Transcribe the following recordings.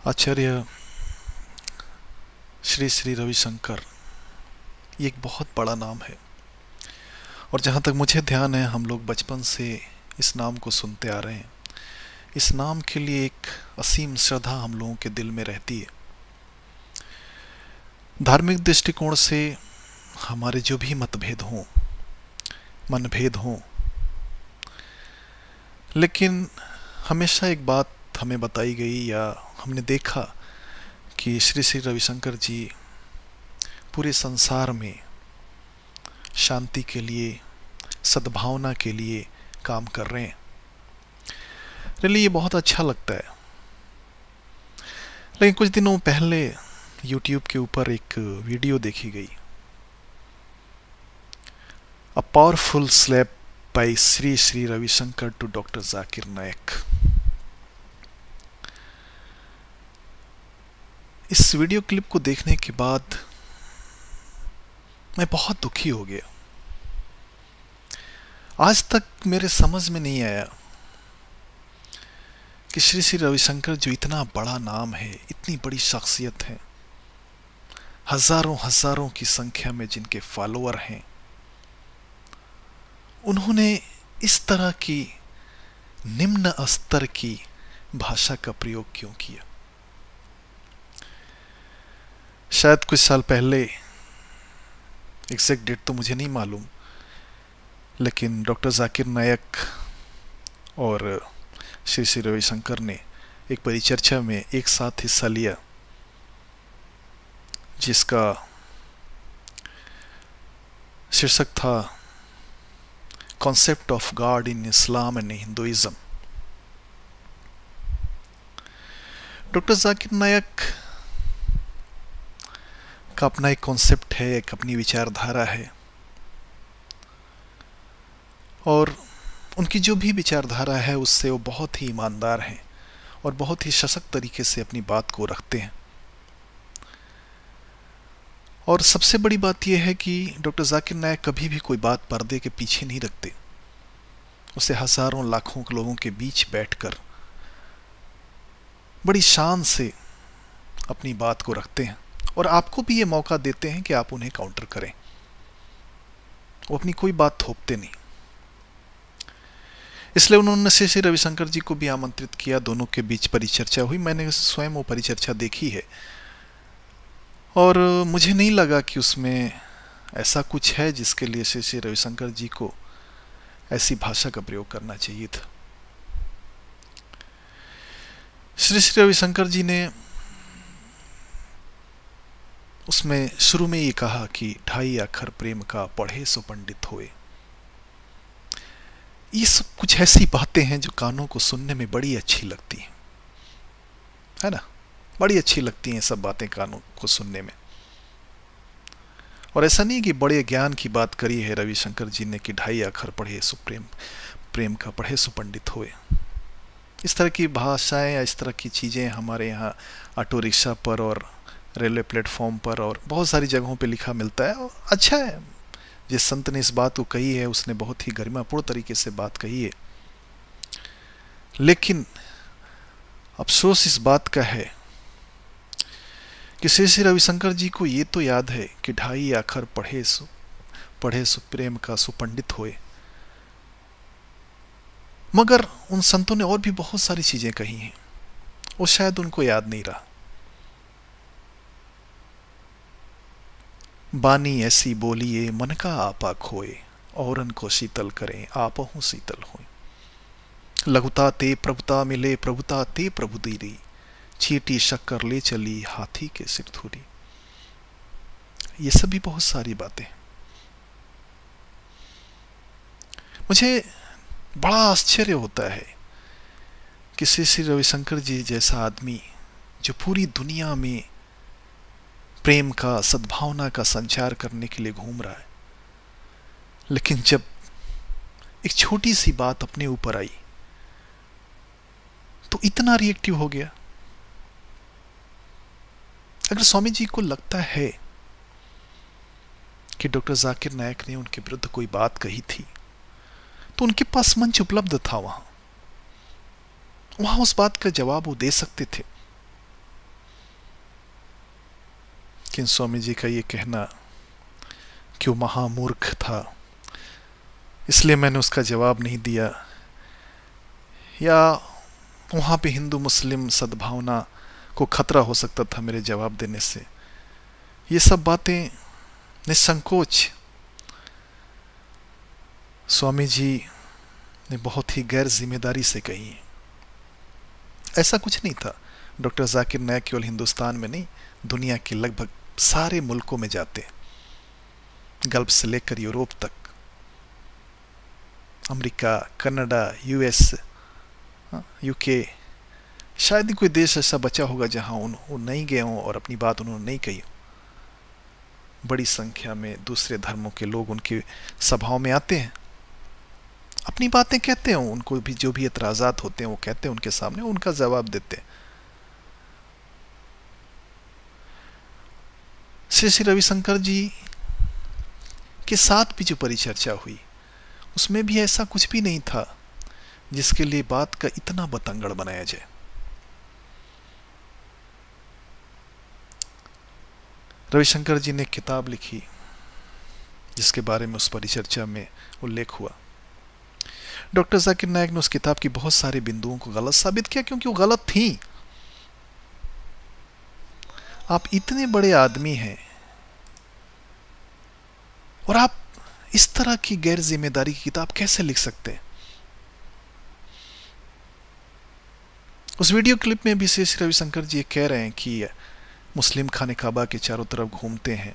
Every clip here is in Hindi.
आचार्य श्री श्री रविशंकर, ये एक बहुत बड़ा नाम है। और जहाँ तक मुझे ध्यान है, हम लोग बचपन से इस नाम को सुनते आ रहे हैं। इस नाम के लिए एक असीम श्रद्धा हम लोगों के दिल में रहती है। धार्मिक दृष्टिकोण से हमारे जो भी मतभेद हों, मनभेद हों, लेकिन हमेशा एक बात हमें बताई गई या हमने देखा कि श्री श्री रविशंकर जी पूरे संसार में शांति के लिए, सद्भावना के लिए काम कर रहे हैं। रियली ये बहुत अच्छा लगता है। लेकिन कुछ दिनों पहले YouTube के ऊपर एक वीडियो देखी गई, a powerful slap by Shri Shri Ravishankar to doctor Zakir Naik. इस वीडियो क्लिप को देखने के बाद मैं बहुत दुखी हो गया। आज तक मेरे समझ में नहीं आया कि श्री श्री रविशंकर जो इतना बड़ा नाम है, इतनी बड़ी शख्सियत है, हजारों हजारों की संख्या में जिनके फॉलोअर हैं, उन्होंने इस तरह की निम्न स्तर की भाषा का प्रयोग क्यों किया। शायद कुछ साल पहले, एग्जैक्ट डेट तो मुझे नहीं मालूम, लेकिन डॉक्टर जाकिर नायक और श्री श्री रविशंकर ने एक परिचर्चा में एक साथ हिस्सा लिया, जिसका शीर्षक था concept of God in Islam and Hinduism. Doctor Zakir Naik का अपना एक कॉन्सेप्ट है, एक अपनी विचारधारा है, और उनकी जो भी विचारधारा है उससे वो बहुत ही ईमानदार हैं और बहुत ही सशक्त तरीके से अपनी बात को रखते हैं। और सबसे बड़ी बात यह है कि डॉक्टर जाकिर नायक कभी भी कोई बात पर्दे के पीछे नहीं रखते। उसे हजारों लाखों लोगों के बीच बैठकर बड़ी शान से अपनी बात को रखते हैं और आपको भी ये मौका देते हैं कि आप उन्हें काउंटर करें। वो अपनी कोई बात थोपते नहीं। इसलिए उन्होंने श्री श्री रविशंकर जी को भी आमंत्रित किया। दोनों के बीच परिचर्चा हुई। मैंने स्वयं वो परिचर्चा देखी है और मुझे नहीं लगा कि उसमें ऐसा कुछ है जिसके लिए श्री श्री रविशंकर जी को ऐसी भाषा का प्रयोग करना चाहिए था। श्री श्री रविशंकर जी ने उसमें शुरू में ये कहा कि 2.5 अक्षर प्रेम का पढ़े सो पंडित होए। ये सब कुछ ऐसी बातें हैं जो कानों को सुनने में बड़ी अच्छी लगती हैं, है ना? बड़ी अच्छी लगती हैं सब बातें कानों को सुनने में। और ऐसा नहीं कि बड़े ज्ञान की बात करी है रविशंकर जी ने कि 2.5 अक्षर पढ़े सो प्रेम का पढ़े सो पंडित होए। इस तरह की भाषाएं या इस तरह की चीज़ें हमारे यहाँ ऑटो रिक्शा पर और रेलवे प्लेटफॉर्म पर और बहुत सारी जगहों पे लिखा मिलता है। और अच्छा है, जिस संत ने इस बात को कही है उसने बहुत ही गरिमापूर्ण तरीके से बात कही है। लेकिन अफसोस इस बात का है कि श्री श्री रविशंकर जी को ये तो याद है कि 2.5 अक्षर पढ़े सो प्रेम का सुपंडित होए, मगर उन संतों ने और भी बहुत सारी चीजें कही हैं, वो शायद उनको याद नहीं रहा। बानी ऐसी बोलिए मन का आपा खोए, औरन को शीतल करें आपहु शीतल होए। लघुता ते प्रभुता मिले प्रभुता ते प्रभु दीरी, चीटी शक्कर ले चली हाथी के सिर धूरी। ये सभी बहुत सारी बातें। मुझे बड़ा आश्चर्य होता है कि श्री श्री रविशंकर जी जैसा आदमी जो पूरी दुनिया में प्रेम का, सद्भावना का संचार करने के लिए घूम रहा है, लेकिन जब एक छोटी सी बात अपने ऊपर आई तो इतना रिएक्टिव हो गया। अगर स्वामी जी को लगता है कि डॉक्टर जाकिर नायक ने उनके विरुद्ध कोई बात कही थी तो उनके पास मंच उपलब्ध था, वहां उस बात का जवाब वो दे सकते थे। लेकिन स्वामी जी का ये कहना कि वो महामूर्ख था, इसलिए मैंने उसका जवाब नहीं दिया, या वहाँ पे हिंदू मुस्लिम सद्भावना को खतरा हो सकता था मेरे जवाब देने से, ये सब बातें निसंकोच स्वामी जी ने बहुत ही गैर जिम्मेदारी से कही है। ऐसा कुछ नहीं था। डॉक्टर जाकिर नायक केवल हिंदुस्तान में नहीं, दुनिया के लगभग सारे मुल्कों में जाते हैं, गल्फ से लेकर यूरोप तक, अमेरिका, कनाडा, यूएस, यूके, शायद ही कोई देश ऐसा बचा होगा जहां वो नहीं गए हों और अपनी बात उन्होंने नहीं कही हो। बड़ी संख्या में दूसरे धर्मों के लोग उनकी सभाओं में आते हैं, अपनी बातें कहते हैं, उनको भी जो भी एतराज़ात होते हैं वो कहते हैं उनके सामने, उनका जवाब देते हैं। श्री श्री रविशंकर जी के साथ भी जो परिचर्चा हुई उसमें भी ऐसा कुछ भी नहीं था जिसके लिए बात का इतना बतंगड़ बनाया जाए। रविशंकर जी ने किताब लिखी जिसके बारे में उस परिचर्चा में उल्लेख हुआ। डॉक्टर जाकिर नायक ने उस किताब की बहुत सारे बिंदुओं को गलत साबित किया क्योंकि वो गलत थी। आप इतने बड़े आदमी हैं और आप इस तरह की गैर जिम्मेदारी की किताब कैसे लिख सकते हैं? उस वीडियो क्लिप में भी श्री रविशंकर जी कह रहे हैं कि मुस्लिम खाने काबा के चारों तरफ घूमते हैं,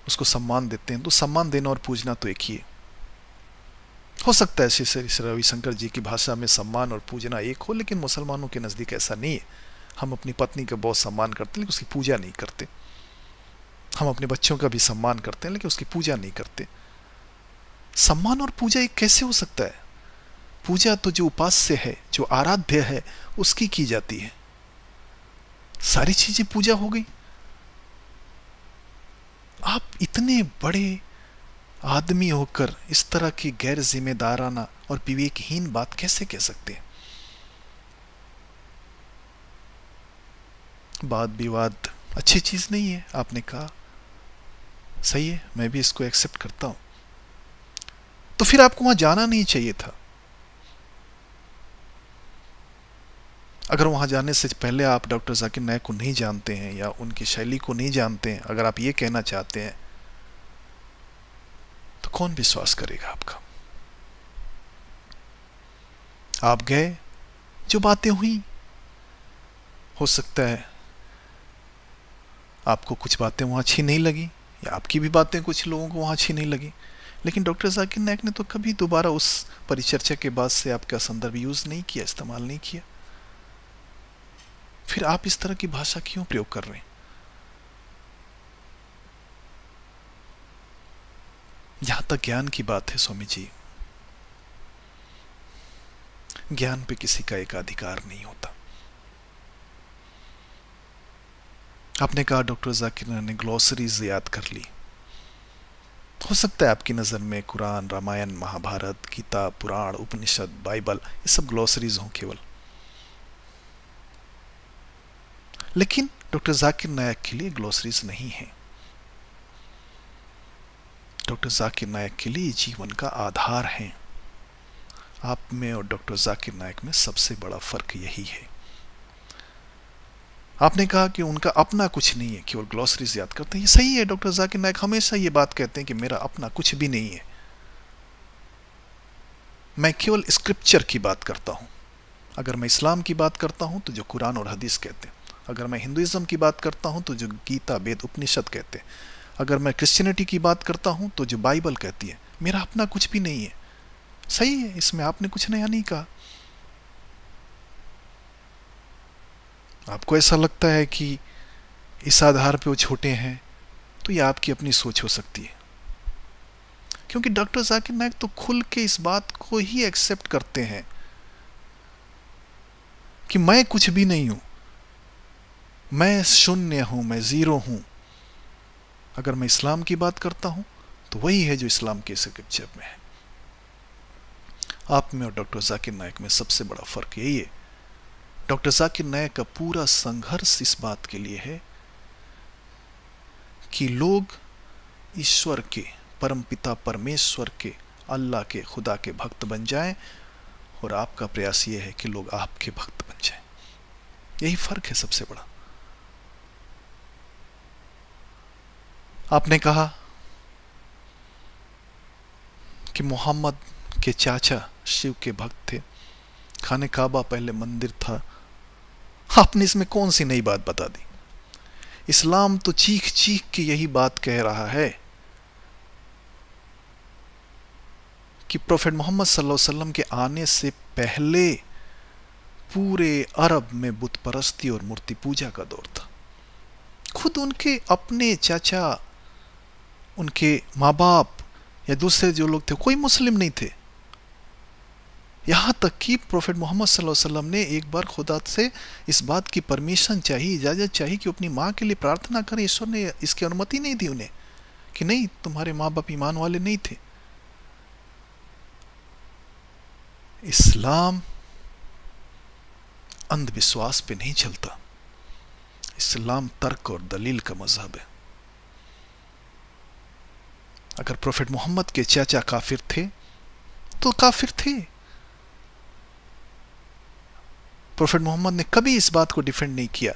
उसको सम्मान देते हैं, तो सम्मान देना और पूजना तो एक ही है। हो सकता है श्री रविशंकर जी की भाषा में सम्मान और पूजना एक हो, लेकिन मुसलमानों के नज़दीक ऐसा नहीं है। हम अपनी पत्नी का बहुत सम्मान करते हैं लेकिन उसकी पूजा नहीं करते। हम अपने बच्चों का भी सम्मान करते हैं लेकिन उसकी पूजा नहीं करते। सम्मान और पूजा एक कैसे हो सकता है? पूजा तो जो उपास्य है, जो आराध्य है, उसकी की जाती है। सारी चीजें पूजा हो गई। आप इतने बड़े आदमी होकर इस तरह की गैर जिम्मेदाराना और विवेकहीन बात कैसे कह सकते हैं? वाद विवाद अच्छी चीज नहीं है, आपने कहा, सही है, मैं भी इसको एक्सेप्ट करता हूं। तो फिर आपको वहां जाना नहीं चाहिए था। अगर वहां जाने से पहले आप डॉक्टर जाकिर नायक को नहीं जानते हैं या उनकी शैली को नहीं जानते हैं, अगर आप ये कहना चाहते हैं, तो कौन विश्वास करेगा आपका? आप गए, जो बातें हुई, हो सकता है आपको कुछ बातें वहां अच्छी नहीं लगी या आपकी भी बातें कुछ लोगों को वहां अच्छी नहीं लगी, लेकिन डॉक्टर जाकिर नायक ने तो कभी दोबारा उस परिचर्चा के बाद से आपका संदर्भ यूज नहीं किया, इस्तेमाल नहीं किया। फिर आप इस तरह की भाषा क्यों प्रयोग कर रहे हैं? जहां तक ज्ञान की बात है स्वामी जी, ज्ञान पे किसी का एकाधिकार नहीं होता। आपने कहा डॉक्टर जाकिर ने ग्लॉसरीज याद कर ली। हो सकता है आपकी नजर में कुरान, रामायण, महाभारत, गीता, पुराण, उपनिषद, बाइबल, ये सब ग्लॉसरीज हों केवल, लेकिन डॉक्टर जाकिर नायक के लिए ग्लॉसरीज नहीं है। डॉक्टर जाकिर नायक के लिए जीवन का आधार है। आप में और डॉक्टर जाकिर नायक में सबसे बड़ा फर्क यही है। आपने कहा कि उनका अपना कुछ नहीं है, केवल ग्लॉसरीज याद करते हैं। ये सही है, डॉक्टर जाकिर नायक हमेशा ये बात कहते हैं कि मेरा अपना कुछ भी नहीं है, मैं केवल स्क्रिप्चर की बात करता हूं। अगर मैं इस्लाम की बात करता हूं तो जो कुरान और हदीस कहते हैं, अगर मैं हिंदुइज्म की बात करता हूं तो जो गीता, वेद, उपनिषद कहते हैं, अगर मैं क्रिश्चियनिटी की बात करता हूं तो जो बाइबल कहती है। मेरा अपना कुछ भी नहीं है। सही है, इसमें आपने कुछ नया नहीं कहा। आपको ऐसा लगता है कि इस आधार पे वो छोटे हैं, तो ये आपकी अपनी सोच हो सकती है, क्योंकि डॉक्टर जाकिर नायक तो खुल के इस बात को ही एक्सेप्ट करते हैं कि मैं कुछ भी नहीं हूं, मैं शून्य हूं, मैं जीरो हूं। अगर मैं इस्लाम की बात करता हूं तो वही है जो इस्लाम के स्क्रिप्चर में है। आप में और डॉक्टर जाकिर नायक में सबसे बड़ा फर्क यही है। डॉक्टर जाकिर नायक का पूरा संघर्ष इस बात के लिए है कि लोग ईश्वर के, परमपिता परमेश्वर के, अल्लाह के, खुदा के भक्त बन जाएं, और आपका प्रयास ये है कि लोग आपके भक्त बन जाएं। यही फर्क है सबसे बड़ा। आपने कहा कि मोहम्मद के चाचा शिव के भक्त थे, खाने काबा पहले मंदिर था। आपने इसमें कौन सी नई बात बता दी? इस्लाम तो चीख चीख के यही बात कह रहा है कि प्रोफेट मोहम्मद सल्लल्लाहु अलैहि वसल्लम के आने से पहले पूरे अरब में बुत परस्ती और मूर्ति पूजा का दौर था। खुद उनके अपने चाचा, उनके माँ बाप या दूसरे जो लोग थे, कोई मुस्लिम नहीं थे। यहाँ तक कि प्रोफेट मोहम्मद सल्लल्लाहु अलैहि वसल्लम ने एक बार खुदा से इस बात की परमिशन चाहिए, इजाज़त चाहिए कि अपनी माँ के लिए प्रार्थना करें। ईश्वर ने इसकी अनुमति नहीं दी उन्हें कि नहीं, तुम्हारे माँ बाप ईमान वाले नहीं थे। इस्लाम अंधविश्वास पे नहीं चलता। इस्लाम तर्क और दलील का मजहब है। अगर प्रोफेट मोहम्मद के चाचा काफिर थे तो काफिर थे। प्रोफेट मोहम्मद ने कभी इस बात को डिफेंड नहीं किया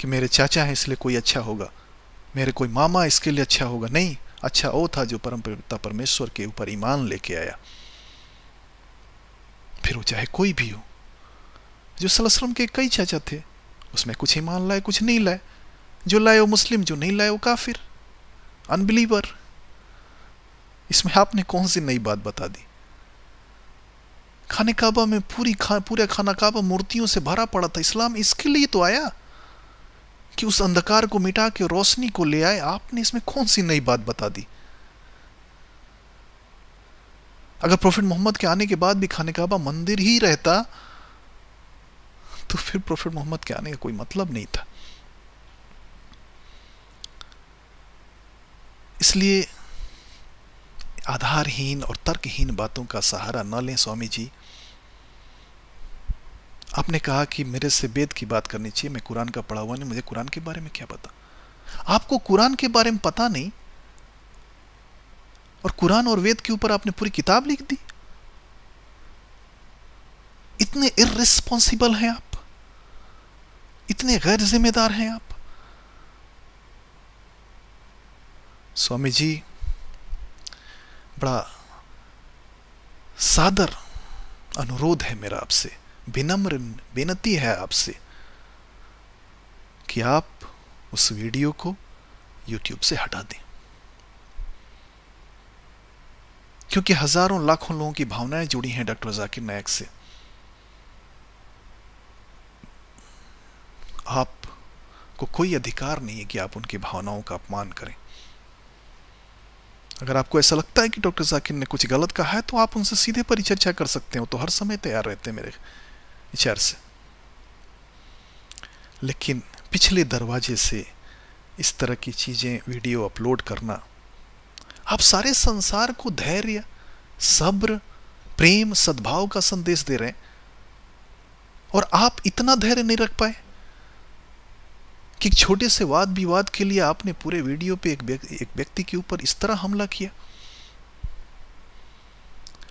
कि मेरे चाचा हैं इसलिए कोई अच्छा होगा, मेरे कोई मामा इसके लिए अच्छा होगा। नहीं, अच्छा वो था जो परमपिता परमेश्वर के ऊपर ईमान लेके आया, फिर वो चाहे कोई भी हो। जो सल्लल्लाहु अलैहि वसल्लम के कई चाचा थे, उसमें कुछ ईमान लाए, कुछ नहीं लाए। जो लाए वो मुस्लिम, जो नहीं लाए वो काफिर, अनबिलीवर। इसमें आपने कौन सी नई बात बता दी? खाने काबा में पूरा खाना काबा मूर्तियों से भरा पड़ा था। इस्लाम इसके लिए तो आया कि उस अंधकार को मिटा के रोशनी को ले आए। आपने इसमें कौन सी नई बात बता दी? अगर प्रोफेट मोहम्मद के आने के बाद भी खाने काबा मंदिर ही रहता तो फिर प्रोफेट मोहम्मद के आने का कोई मतलब नहीं था। इसलिए आधारहीन और तर्कहीन बातों का सहारा न लें स्वामी जी। आपने कहा कि मेरे से वेद की बात करनी चाहिए, मैं कुरान का पढ़ा हुआ नहीं, मुझे कुरान के बारे में क्या पता। आपको कुरान के बारे में पता नहीं और कुरान और वेद के ऊपर आपने पूरी किताब लिख दी। इतने इर्रिस्पॉन्सिबल हैं आप, इतने गैर जिम्मेदार हैं आप। स्वामी जी, बड़ा सादर अनुरोध है मेरा आपसे, विनम्र विनती है आपसे कि आप उस वीडियो को YouTube से हटा दें, क्योंकि हजारों लाखों लोगों की भावनाएं जुड़ी हैं डॉक्टर जाकिर नायक से। आपको कोई अधिकार नहीं है कि आप उनकी भावनाओं का अपमान करें। अगर आपको ऐसा लगता है कि डॉक्टर जाकिर ने कुछ गलत कहा है तो आप उनसे सीधे परिचर्चा कर सकते हो, तो हर समय तैयार रहते हैं मेरे विचार से। लेकिन पिछले दरवाजे से इस तरह की चीजें वीडियो अपलोड करना, आप सारे संसार को धैर्य, सब्र, प्रेम, सद्भाव का संदेश दे रहे हैं और आप इतना धैर्य नहीं रख पाए कि छोटे से वाद विवाद के लिए आपने पूरे वीडियो पे एक व्यक्ति के ऊपर इस तरह हमला किया।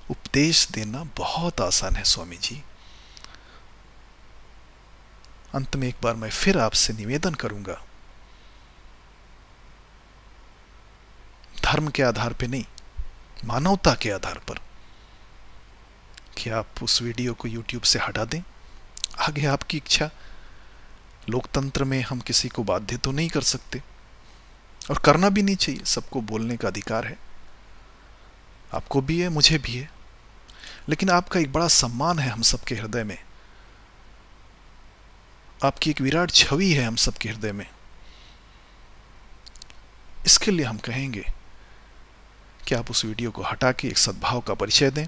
उपदेश देना बहुत आसान है स्वामी जी। अंत में एक बार मैं फिर आपसे निवेदन करूंगा, धर्म के आधार पे नहीं, मानवता के आधार पर, कि आप उस वीडियो को YouTube से हटा दें। आगे आपकी इच्छा। लोकतंत्र में हम किसी को बाध्य तो नहीं कर सकते और करना भी नहीं चाहिए। सबको बोलने का अधिकार है, आपको भी है, मुझे भी है। लेकिन आपका एक बड़ा सम्मान है हम सबके हृदय में, आपकी एक विराट छवि है हम सबके हृदय में। इसके लिए हम कहेंगे कि आप उस वीडियो को हटा के एक सद्भाव का परिचय दें।